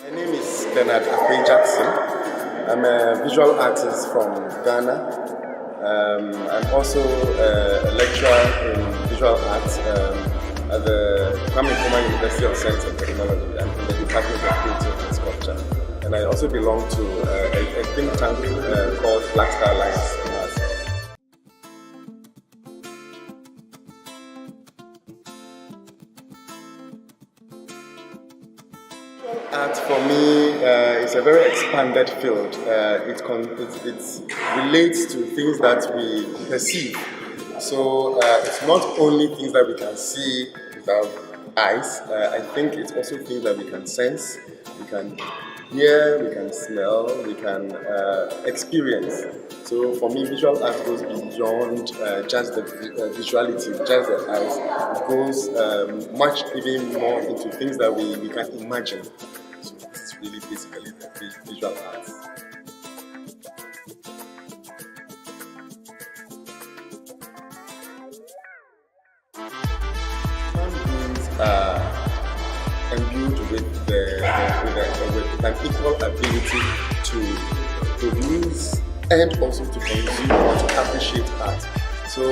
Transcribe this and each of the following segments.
My name is Bernard Akoi. I'm a visual artist from Ghana. I'm also a lecturer in visual arts at the University of Science and Technology. I'm in the Department of Creative and Sculpture. And I also belong to a think tank called Festilarts. Art for me is a very expanded field. It relates to things that we perceive. So it's not only things that we can see with our eyes. I think it's also things that we can sense, we can hear, we can smell, we can experience. So for me, visual art goes beyond just the visuality, just the eyes. It goes much even more into things that we can imagine. So it's really basically the visual arts. Human beings are imbued with an equal ability to produce and also to consume or to appreciate art. So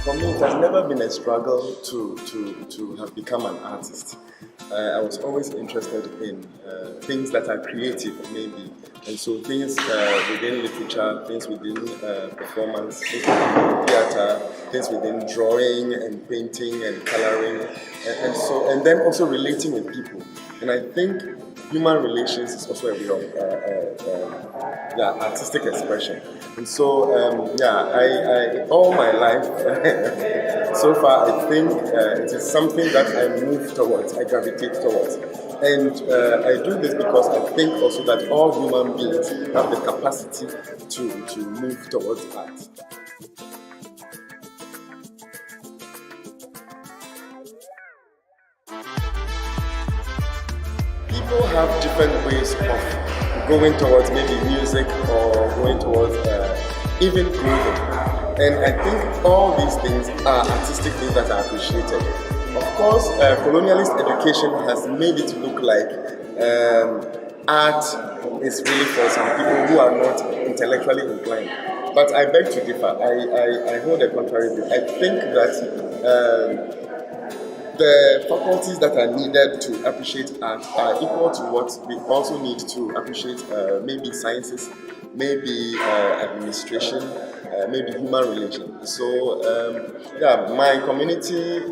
for me, it has never been a struggle to have become an artist. I was always interested in things that are creative, maybe. And so things within literature, things within performance, things within theater, things within drawing and painting and coloring, and then also relating with people. And I think human relations is also a way of artistic expression. And so, I all my life, so far, I think it is something that I move towards, I gravitate towards. And I do this because I think also that all human beings have the capacity to move towards art. People have different ways of going towards maybe music or going towards even clothing. And I think all these things are artistic things that are appreciated. Of course, colonialist education has made it look like art is really for some people who are not intellectually inclined. But I beg to differ. I hold a contrary view. I think that the faculties that are needed to appreciate art are equal to what we also need to appreciate maybe sciences, maybe administration, maybe human relations. So my community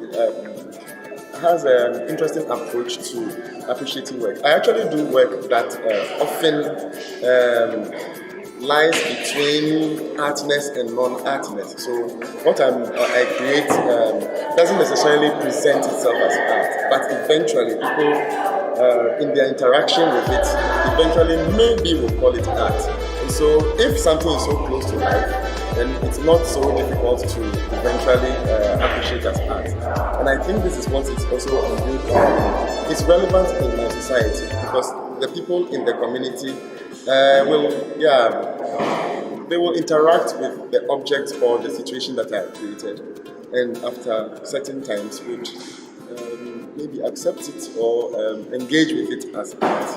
has an interesting approach to appreciating work. I actually do work that often lies between artness and non-artness. So what I create doesn't necessarily present itself as art, but eventually people in their interaction with it, eventually maybe will call it art. And so if something is so close to life, then it's not so difficult to eventually appreciate as art. And I think this is what is also it's relevant in my society because the people in the community they will interact with the objects or the situation that I have created, and after certain times would maybe accept it or engage with it as art.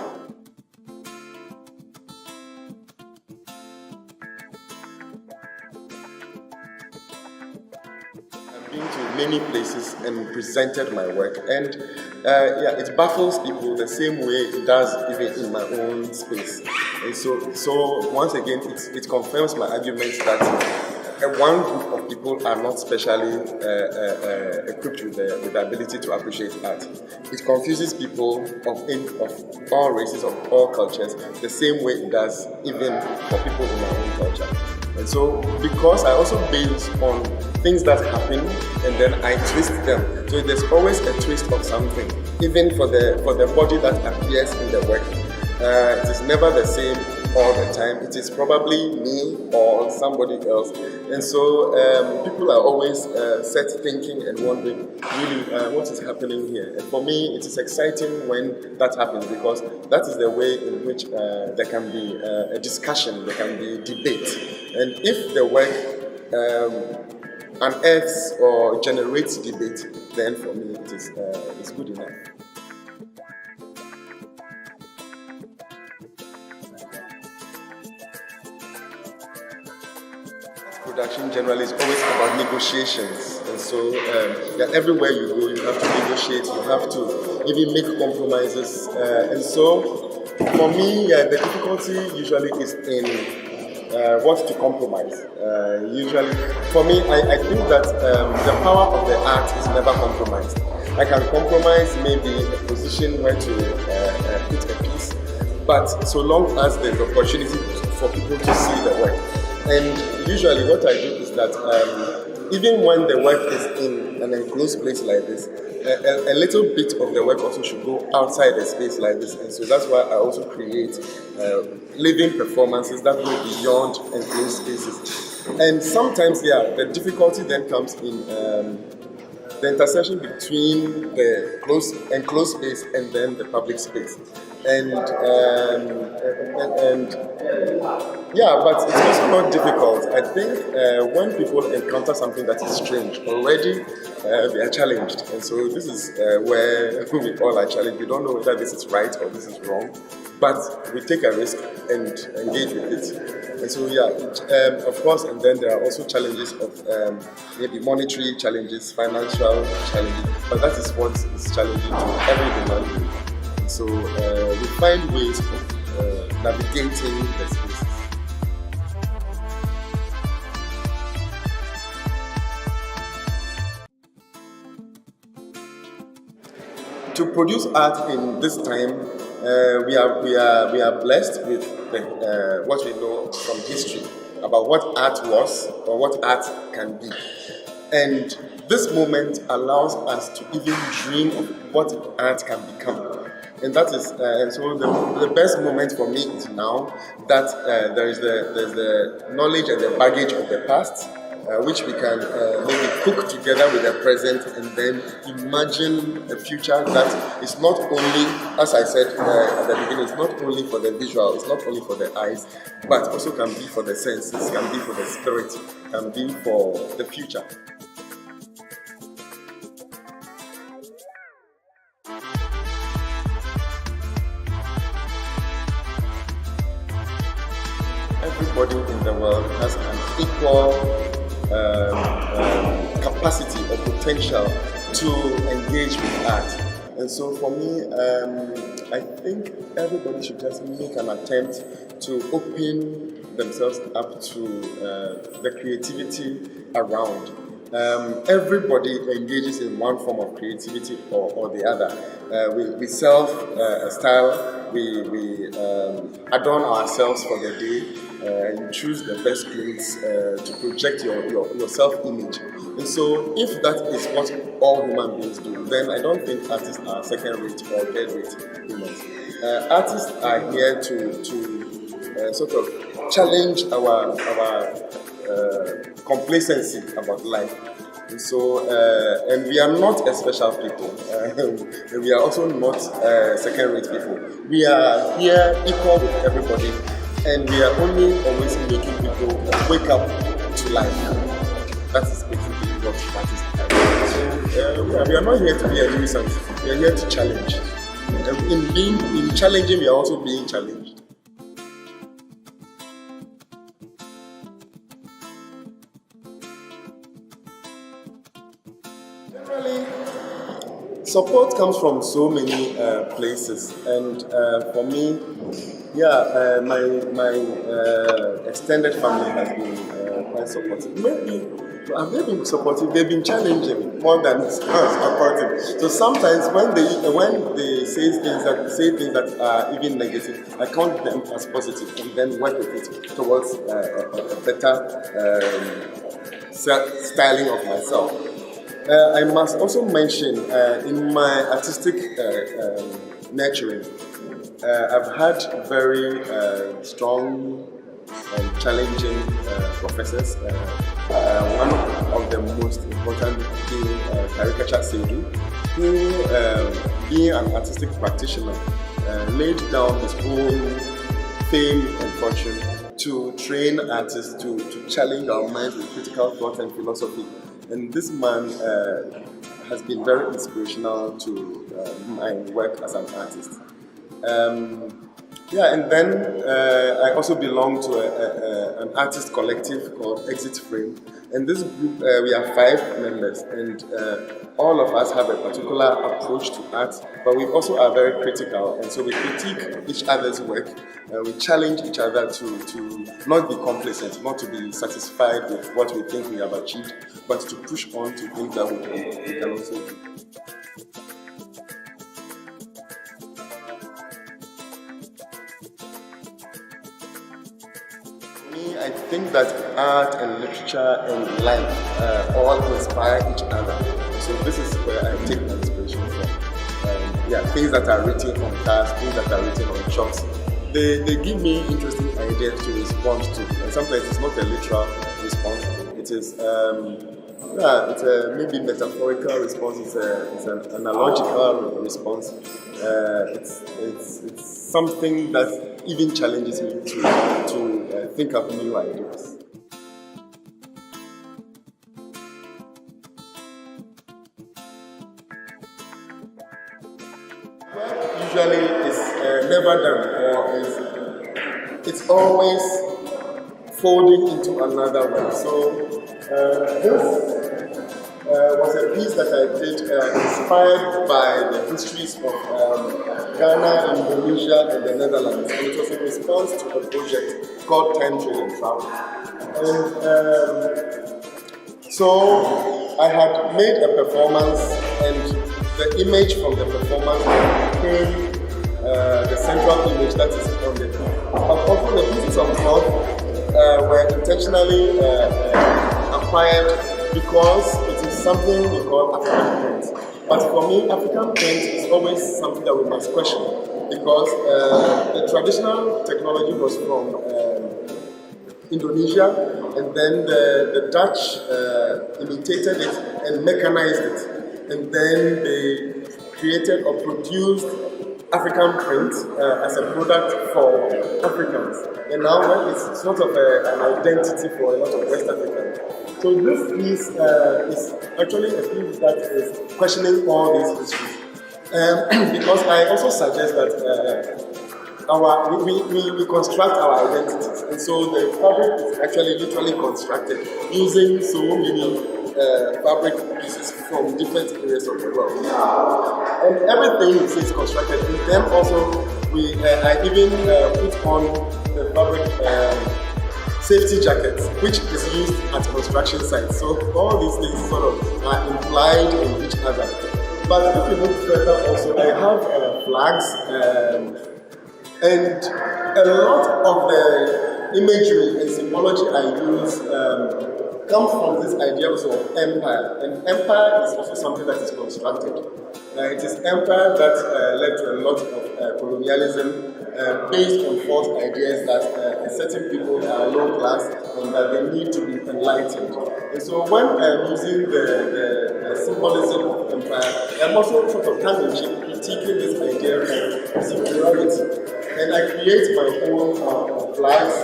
I've been to many places and presented my work, and it baffles people the same way it does even in my own space. And so once again, it confirms my argument that one group of people are not specially equipped with the ability to appreciate art. It confuses people of all races, of all cultures, the same way it does even for people in my own culture. And so, because I also base on things that happen and then I twist them. So there's always a twist of something, even for the body that appears in the work. It is never the same all the time. It is probably me or somebody else. And so people are always set thinking and wondering, really, what is happening here? And for me, it is exciting when that happens because that is the way in which there can be a discussion, there can be debate. And if the work unearths or generates debate, then for me it is good enough. production generally is always about negotiations, and so everywhere you go, you have to negotiate, you have to even make compromises, and so for me, the difficulty usually is in what to compromise. Usually, for me, I think that the power of the art is never compromised. I can compromise maybe a position where to put a piece, but so long as there's opportunity for people to see the work. And usually what I do is that even when the work is in an enclosed place like this, a little bit of the work also should go outside a space like this. And so that's why I also create living performances that go beyond enclosed spaces. And sometimes, the difficulty then comes in the intersection between the enclosed space and then the public space. But it's also not difficult. I think when people encounter something that is strange, already they are challenged. And so this is where we all are challenged. We don't know whether this is right or this is wrong, but we take a risk and engage with it. And so of course, and then there are also challenges of maybe monetary challenges, financial challenges, but that is what is challenging to every human being. So we find ways of navigating the spaces. To produce art in this time, we are blessed with what we know from history about what art was or what art can be, and this moment allows us to even dream of what art can become. And that is, and so the best moment for me is now that there's the knowledge and the baggage of the past, which we can maybe cook together with the present and then imagine a future that is not only, as I said at the beginning, it's not only for the visual, it's not only for the eyes, but also can be for the senses, can be for the spirit, can be for the future. Everybody in the world has an equal capacity or potential to engage with art. And so for me, I think everybody should just make an attempt to open themselves up to the creativity around. Everybody engages in one form of creativity or the other. We self-style, we adorn ourselves for the day. You choose the best clothes to project your self-image. And so if that is what all human beings do, then I don't think artists are second-rate or third-rate humans. Artists are here to sort of challenge our complacency about life. And so, and we are not a special people. We are also not second-rate people. We are here equal with everybody. And we are only always making people wake up to life. That is basically what artists are. So we are not here to be a nuisance. We are here to challenge. And in challenging, we are also being challenged. Generally, support comes from so many places, and for me, my extended family has been quite supportive. Maybe they've been supportive. They've been challenging more than supportive. So sometimes when they say things that are even negative, I count them as positive and then work with it towards a better styling of myself. I must also mention in my artistic nurturing, I've had very strong and challenging professors. One of the most important being Caricature Sedu, who, being an artistic practitioner, laid down his own fame and fortune to train artists to challenge our minds with critical thought and philosophy. And this man has been very inspirational to my work as an artist. Yeah, and then I also belong to an artist collective called Exit Frame. And this group, we are 5 members, and all of us have a particular approach to art, but we also are very critical, and so we critique each other's work. We challenge each other to not be complacent, not to be satisfied with what we think we have achieved, but to push on to things that we can also do. I think that art and literature and life all inspire each other. So this is where I take my inspiration from. Things that are written on cards, things that are written on chalks. They give me interesting ideas to respond to. And sometimes it's not a literal response. It is it's a maybe metaphorical response. It's an analogical response. It's something that even challenges me to think of new ideas. Work usually is never done, or it's always folding into another one. So this was a piece that I did inspired by the histories of Ghana, Indonesia, and the Netherlands. And it was in response to a project called Time, Trade and Travel. And so I had made a performance, and the image from the performance became the central image that is on the piece. But also the pieces of cloth were intentionally acquired because it is something we call African print. But for me, African print is always something that we must question, because the traditional technology was from Indonesia, and then the Dutch imitated it and mechanized it, and then they created or produced African print as a product for Africans. And now it's sort of an identity for a lot of West Africans. So this piece is actually a piece that is questioning all these histories. Because I also suggest that we construct our identities. And so the fabric is actually literally constructed using so many fabric pieces from different areas of the world. And everything is constructed. And then also I even put on the fabric safety jackets, which is used at construction sites. So all these things sort of are implied in each other. But if you look further also, I have flags, and a lot of the imagery and symbology I use comes from this idea also of empire. And empire is also something that is constructed. It is empire that led to a lot of colonialism based on false ideas that certain people are low class and that they need to be enlightened. And so when I'm using the symbolism of empire, I'm also sort of tongue-in-cheek critiquing this idea of superiority. And I create my own flags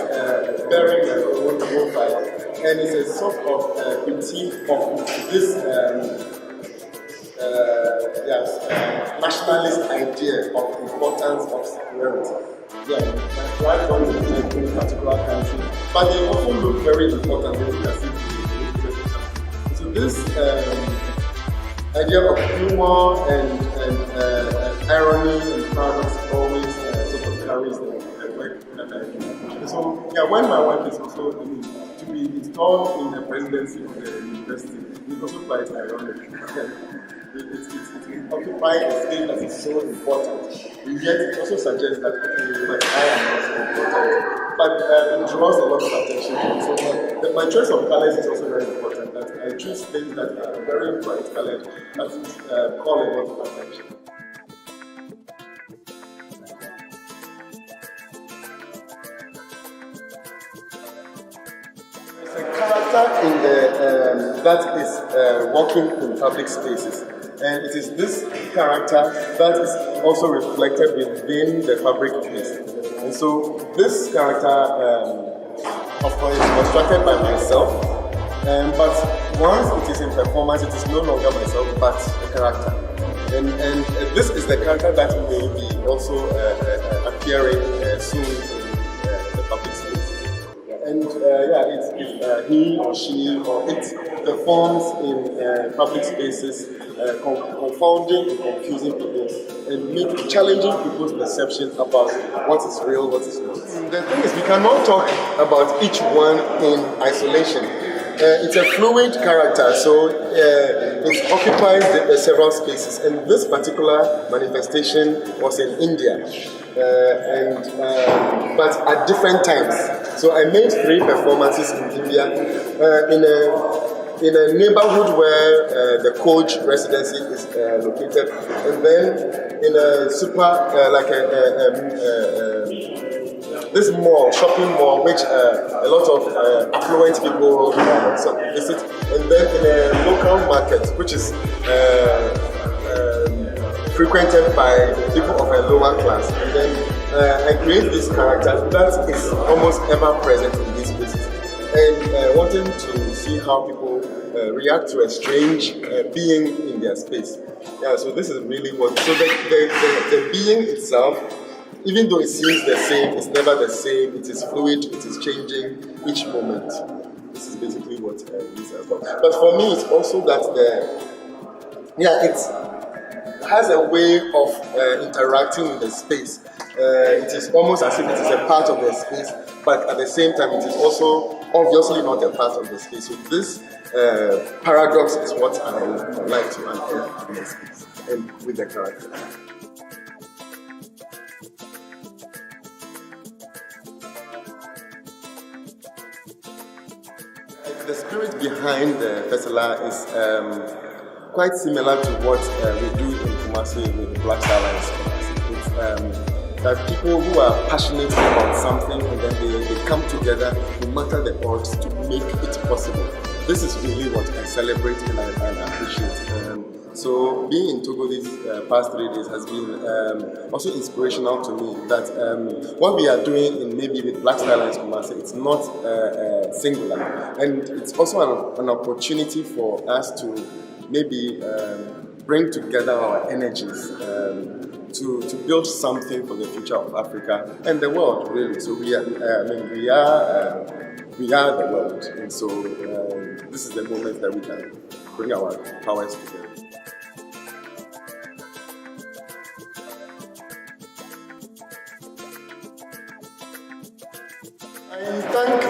bearing my own profile. And it's a sort of critique of this nationalist idea of importance of superiority. Yeah, my flag don't look in a particular country, but they also look very important. They look as if they look country. So this idea of humor and irony and paradox always sort of carries the work that I do. So yeah, when my work is also to be installed in the presidency of the university, it's also quite ironic. It occupies a space that is so important, and yet it also suggests that I am also important. But it draws a lot of attention. So my choice of colors is also very important. That I choose things that are very bright colored that call a lot of attention. There's a character in the that is walking in public spaces. And it is this character that is also reflected within the fabric piece. And so this character, of course, is constructed by myself. But once it is in performance, it is no longer myself, but a character. And this is the character that may be also appearing soon in the public space. And it's he or she or it performs in public spaces, confounding and confusing people and challenging people's perception about what is real, what is not. The thing is, we cannot talk about each one in isolation. It's a fluid character, so it occupies several spaces. And this particular manifestation was in India, but at different times. So I made 3 performances in India, in a neighborhood where the Coach Residency is located, and then in a this mall, shopping mall, which a lot of affluent people visit, and then in a local market, which is frequented by people of a lower class. And then I create this character that is almost ever present in these places, and wanting to see how people react to a strange being in their space. Yeah, so this is really what. So the being itself, even though it seems the same, it's never the same. It is fluid. It is changing each moment. This is basically what this is about. But for me, it's also that it has a way of interacting with the space. It is almost as if it is a part of the space, but at the same time, it is also obviously not a part of the space. So this paradox is what I like to unearth in the space and with the character. The spirit behind the Festilarts is quite similar to what we do in Kumasi with Festilarts. It's that people who are passionate about something and then they come together no matter the odds to make it possible. This is really what I celebrate and I appreciate. So being in Togo these past 3 days has been also inspirational to me, that what we are doing in maybe with Festilarts Kumasi, it's not singular, and it's also an opportunity for us to maybe bring together our energies to build something for the future of Africa and the world, really. So we are the world, and so this is the moment that we can bring our powers together. I thank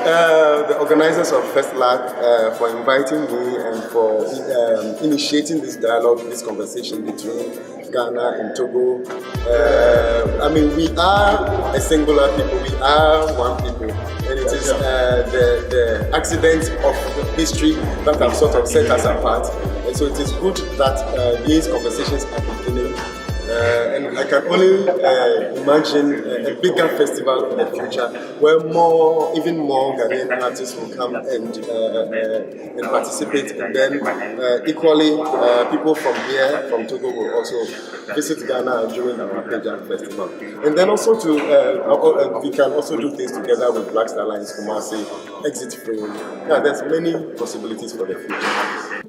the organizers of Festilarts for inviting me and for initiating this dialogue, this conversation between Ghana and Togo. We are a singular people, we are one people, and it is the accidents of history that have sort of set us apart. And so it is good that these conversations are beginning. And I can only imagine a bigger festival in the future where even more Ghanaian artists will come and participate. And then equally, people from here, from Togo, will also visit Ghana during our Pageant Festival. And then also we can also do things together with Festilarts Kumasi, Exit Frame. Yeah, there's many possibilities for the future.